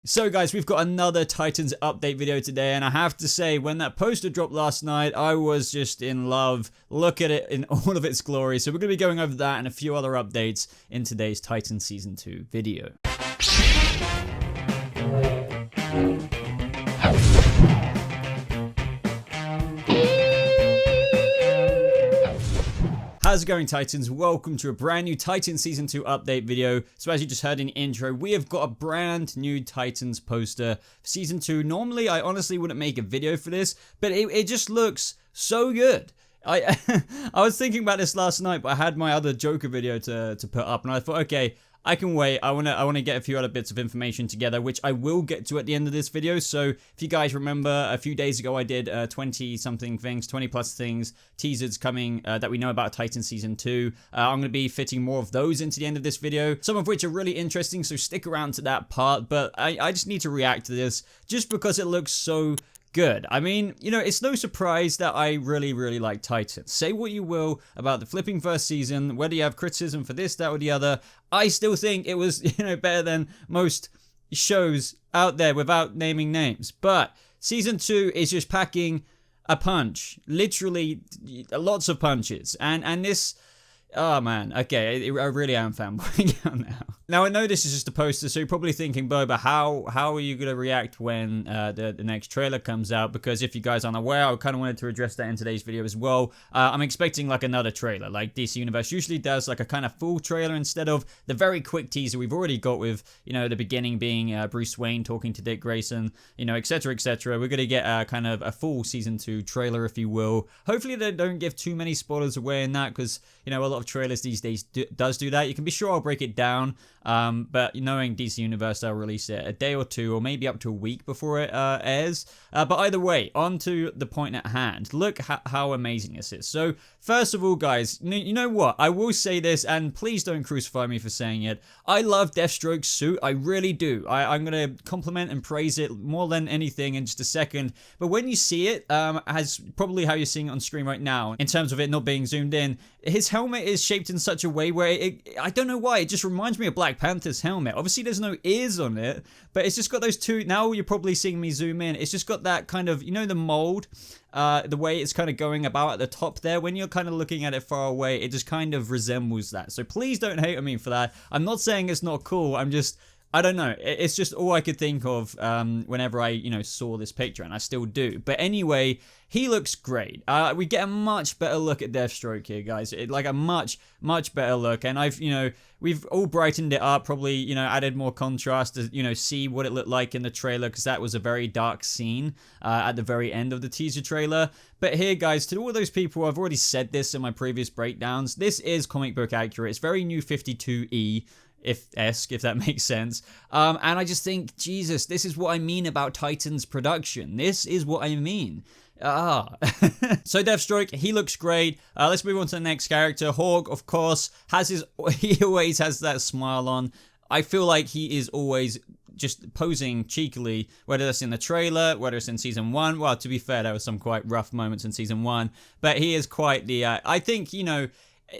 So guys, we've got another Titans update video today, and I have to say, when that poster dropped last night, I was just in love. Look at it in all of its glory. So we're going to be going over that and a few other updates in today's Titans Season 2 video. How's it going, Titans? Welcome to a brand new Titans Season 2 update video. So as you just heard in the intro, we have got a brand new Titans poster for Season 2. Normally, I honestly wouldn't make a video for this, but it just looks so good. I was thinking about this last night, but I had my other Joker video to put up, and I thought, okay, I can wait. I wanna get a few other bits of information together, which I will get to at the end of this video. So if you guys remember, a few days ago I did 20-something things, 20+ things, teasers coming that we know about Titan Season 2. I'm gonna be fitting more of those into the end of this video, some of which are really interesting, so stick around to that part. But I just need to react to this just because it looks so good. I mean, you know, it's no surprise that I really like Titans. Say what you will about the flipping first season, whether you have criticism for this, that, or the other, I still think it was, you know, better than most shows out there without naming names. But Season 2 is just packing a punch. Literally, lots of punches. And this... Oh man, okay, I really am fanboying out now. Now I know this is just a poster, so you're probably thinking, Boba, how are you going to react when the next trailer comes out? Because if you guys aren't aware, I kind of wanted to address that in today's video as well. I'm expecting like another trailer, like DCUniverse usually does, like a kind of full trailer instead of the very quick teaser we've already got with, you know, the beginning being Bruce Wayne talking to Dick Grayson, you know, etc, etc. We're going to get kind of a full Season 2 trailer, if you will. Hopefully they don't give too many spoilers away in that, because, you know, a lot of trailers these days does do that. You can be sure I'll break it down, but knowing DC Universe, they'll release it a day or two, or maybe up to a week before it airs. But either way, on to the point at hand. Look how amazing this is. So first of all, guys, you know what? I will say this, and please don't crucify me for saying it. I love Deathstroke's suit. I really do. I'm going to compliment and praise it more than anything in just a second. But when you see it, as probably how you're seeing it on screen right now, in terms of it not being zoomed in, his helmet is shaped in such a way where I don't know why, it just reminds me of Black Panther's helmet. Obviously there's no ears on it, but it's just got those two. Now you're probably seeing me zoom in. It's just got that kind of, you know, the mold, the way it's kind of going about at the top there. When you're kind of looking at it far away, it just kind of resembles that. So please don't hate on me for that. I'm not saying it's not cool. I don't know. It's just all I could think of whenever I, you know, saw this picture, and I still do. But anyway, he looks great. We get a much better look at Deathstroke here, guys. Like a much better look. And we've all brightened it up, probably, you know, added more contrast to, you know, see what it looked like in the trailer, because that was a very dark scene at the very end of the teaser trailer. But here, guys, to all those people, I've already said this in my previous breakdowns, this is comic book accurate. It's very new 52E. If that makes sense. And I just think, Jesus, this is what I mean about Titans production. This is what I mean. So Deathstroke, he looks great. Let's move on to the next character. Hawk, of course, he always has that smile on. I feel like he is always just posing cheekily, whether that's in the trailer, whether it's in Season 1. Well, to be fair, there were some quite rough moments in Season 1, but he is quite the, I think, you know,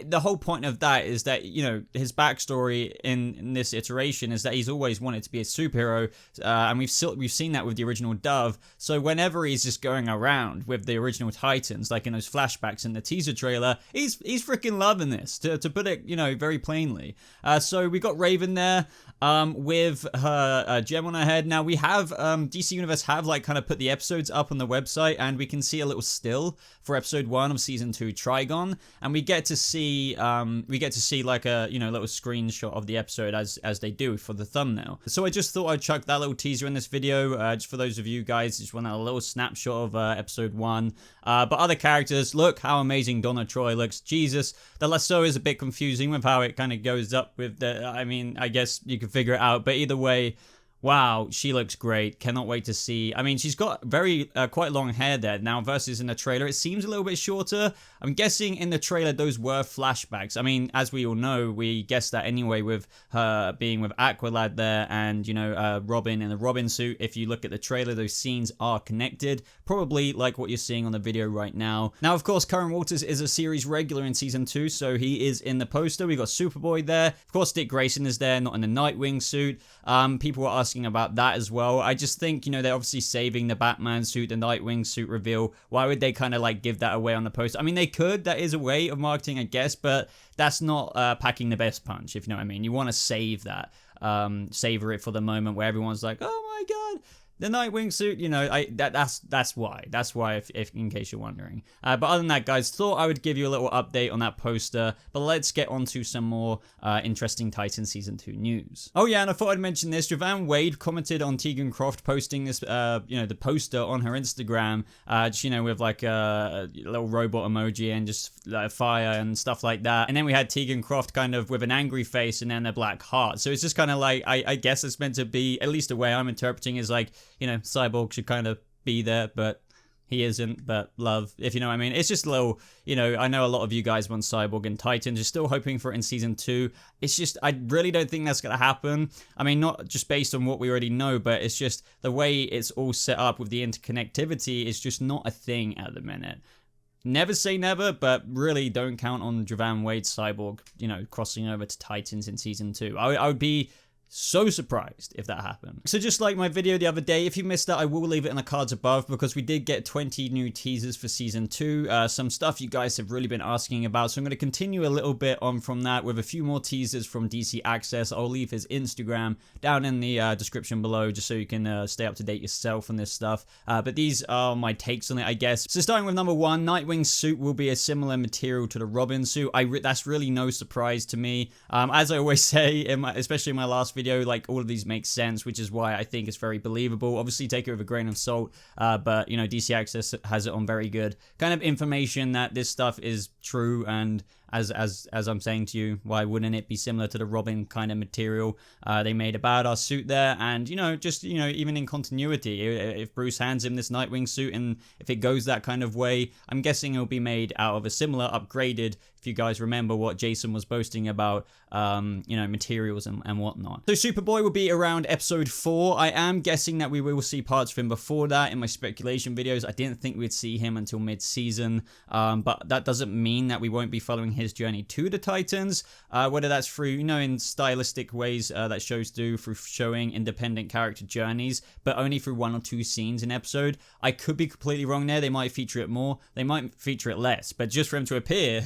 the whole point of that is that, you know, his backstory in this iteration is that he's always wanted to be a superhero, and we've seen that with the original Dove. So whenever he's just going around with the original Titans, like in those flashbacks in the teaser trailer, he's freaking loving this, to put it, you know, very plainly. So we got Raven there with her gem on her head. Now we have DC Universe have like kind of put the episodes up on the website, and we can see a little still for episode 1 of Season 2 Trigon, and we get to see like a, you know, little screenshot of the episode as they do for the thumbnail. So I just thought I'd chuck that little teaser in this video, just for those of you guys just want a little snapshot of episode 1. But other characters, look how amazing Donna Troy looks. Jesus, the lasso is a bit confusing with how it kind of goes up with the, I mean, I guess you can figure it out, but either way, wow, she looks great. Cannot wait to see. I mean, she's got quite long hair there now versus in the trailer. It seems a little bit shorter. I'm guessing in the trailer those were flashbacks. I mean, as we all know, we guessed that anyway with her being with Aqualad there and, you know, Robin in the Robin suit. If you look at the trailer, those scenes are connected. Probably like what you're seeing on the video right now. Now, of course, Karen Walters is a series regular in Season 2, so he is in the poster. We got Superboy there. Of course, Dick Grayson is there, not in the Nightwing suit. People are asking asking about that as well. I just think, you know, they're obviously saving the Batman suit, the Nightwing suit reveal. Why would they kind of like give that away on the poster? I mean, they could. That is a way of marketing, I guess, but that's not packing the best punch, if you know what I mean. You want to save that, savor it for the moment where everyone's like, oh my god, the Nightwing suit, you know, that's why. That's why, if in case you're wondering. But other than that, guys, thought I would give you a little update on that poster. But let's get on to some more interesting Titan Season 2 news. Oh yeah, and I thought I'd mention this. Jovan Wade commented on Tegan Croft posting this, you know, the poster on her Instagram, just, you know, with like a little robot emoji and just fire and stuff like that. And then we had Tegan Croft kind of with an angry face and then a black heart. So it's just kind of like, I guess it's meant to be, at least the way I'm interpreting is like, you know, Cyborg should kind of be there, but he isn't. But love, if you know what I mean. It's just a little, you know, I know a lot of you guys want Cyborg and Titans. You're still hoping for it in Season 2. It's just, I really don't think that's going to happen. I mean, not just based on what we already know, but it's just the way it's all set up with the interconnectivity is just not a thing at the minute. Never say never, but really don't count on Jovan Wade's Cyborg, you know, crossing over to Titans in Season 2. I would be so surprised if that happened. So just like my video the other day, if you missed that, I will leave it in the cards above because we did get 20 new teasers for Season 2. Some stuff you guys have really been asking about. So I'm going to continue a little bit on from that with a few more teasers from DC Access. I'll leave his Instagram down in the description below just so you can stay up to date yourself on this stuff. But these are my takes on it, I guess. So starting with number 1, Nightwing's suit will be a similar material to the Robin suit. That's really no surprise to me. As I always say, especially in my last video, like all of these make sense, which is why I think it's very believable. Obviously take it with a grain of salt, but you know, DC Access has it on very good kind of information that this stuff is true, and as I'm saying to you, why wouldn't it be similar to the Robin kind of material? They made a badass suit there, and you know, just, you know, even in continuity, if Bruce hands him this Nightwing suit and if it goes that kind of way, I'm guessing it'll be made out of a similar upgraded, if you guys remember what Jason was boasting about, you know, materials and whatnot. So Superboy will be around episode 4. I am guessing that we will see parts of him before that. In my speculation videos, I didn't think we'd see him until mid-season, but that doesn't mean that we won't be following his journey to the Titans, whether that's through, you know, in stylistic ways that shows do, through showing independent character journeys, but only through 1 or 2 scenes in episode. I could be completely wrong there. They might feature it more, they might feature it less, but just for him to appear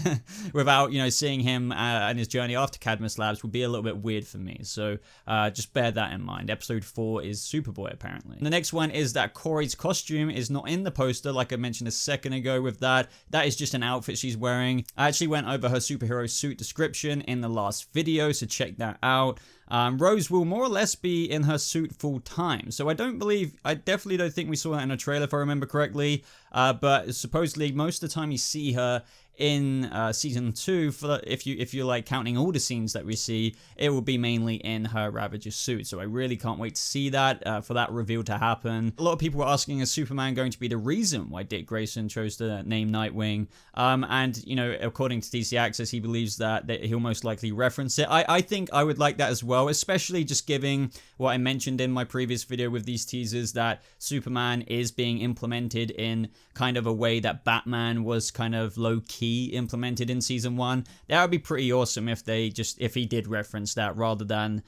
without, you know, seeing him and his journey after Cadmus Labs would be a little bit weird for me. So just bear that in mind. Episode 4 is Superboy, apparently. And the next one is that Corey's costume is not in the poster, like I mentioned a second ago with that. That is just an outfit she's wearing. I actually went over her superhero suit description in the last video, so check that out. Rose will more or less be in her suit full time, so I definitely don't think we saw that in a trailer if I remember correctly, but supposedly most of the time you see her in Season 2, if you're like counting all the scenes that we see, it will be mainly in her Ravager suit. So I really can't wait to see that, for that reveal to happen. A lot of people were asking, is Superman going to be the reason why Dick Grayson chose to name Nightwing? And you know, according to DC Access, he believes that he'll most likely reference it. I think I would like that as well, especially just giving what I mentioned in my previous video with these teasers, that Superman is being implemented in kind of a way that Batman was kind of low-key implemented in Season 1. That would be pretty awesome if he did reference that, rather than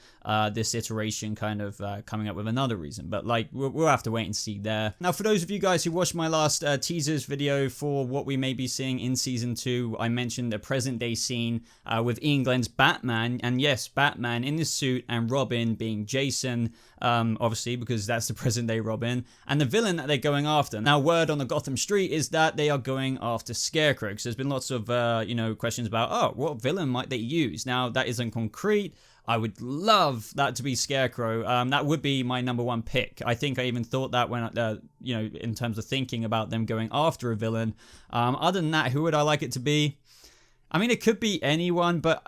this iteration kind of coming up with another reason. But like, we'll have to wait and see there. Now, for those of you guys who watched my last teasers video for what we may be seeing in Season 2, I mentioned a present day scene with Ian Glenn's Batman, and yes, Batman in this suit and Robin being Jason, obviously, because that's the present day Robin, and the villain that they're going after. Now, word on the Gotham street is that they are going after Scarecrow, because there's been lots of you know, questions about, oh, what villain might they use? Now, that isn't concrete. I would love that to be Scarecrow. That would be my number 1 pick. I think I even thought that when, you know, in terms of thinking about them going after a villain. Other than that, who would I like it to be? I mean, it could be anyone, but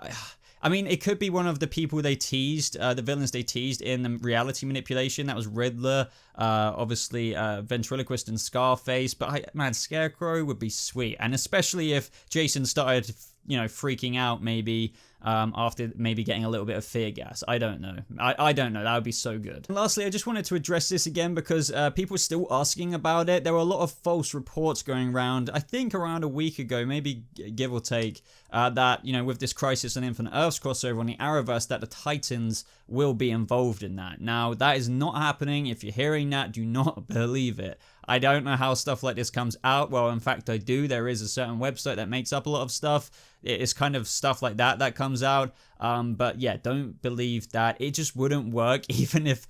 I mean, it could be one of the people they teased, the villains they teased in the reality manipulation. That was Riddler, obviously Ventriloquist and Scarface. But man, Scarecrow would be sweet, and especially if Jason started, you know, freaking out maybe after maybe getting a little bit of fear gas. I don't know. I don't know. That would be so good. And lastly, I just wanted to address this again because people are still asking about it. There were a lot of false reports going around, I think around a week ago, maybe give or take, that, you know, with this Crisis on Infinite Earths crossover on the Arrowverse, that the Titans will be involved in that. Now, that is not happening. If you're hearing that, do not believe it. I don't know how stuff like this comes out. Well, in fact, I do. There is a certain website that makes up a lot of stuff. It's kind of stuff like that comes out. But yeah, don't believe that. It just wouldn't work. Even if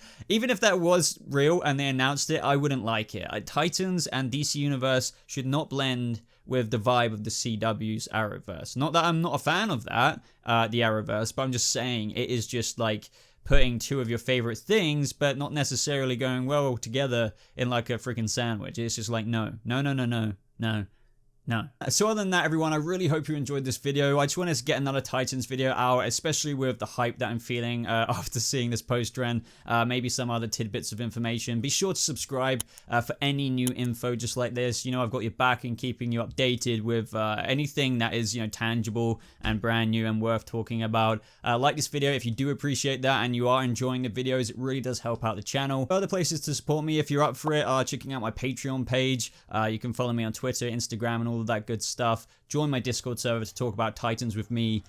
that was real and they announced it, I wouldn't like it. Titans and DC Universe should not blend with the vibe of the CW's Arrowverse. Not that I'm not a fan of that, the Arrowverse, but I'm just saying it is just like putting two of your favorite things, but not necessarily going well together in like a freaking sandwich. It's just like, no. So other than that, everyone, I really hope you enjoyed this video. I just wanted to get another Titans video out, especially with the hype that I'm feeling after seeing this post-trend. Maybe some other tidbits of information. Be sure to subscribe for any new info just like this. You know, I've got your back and keeping you updated with anything that is, you know, tangible and brand new and worth talking about. Like this video if you do appreciate that and you are enjoying the videos. It really does help out the channel. Other places to support me if you're up for it are checking out my Patreon page. You can follow me on Twitter, Instagram, and all of that good stuff. Join my Discord server to talk about Titans with me.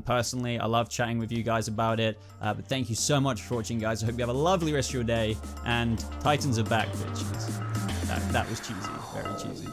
Personally, I love chatting with you guys about it. But thank you so much for watching, guys. I hope you have a lovely rest of your day. And Titans are back, bitches. That was cheesy. Very cheesy.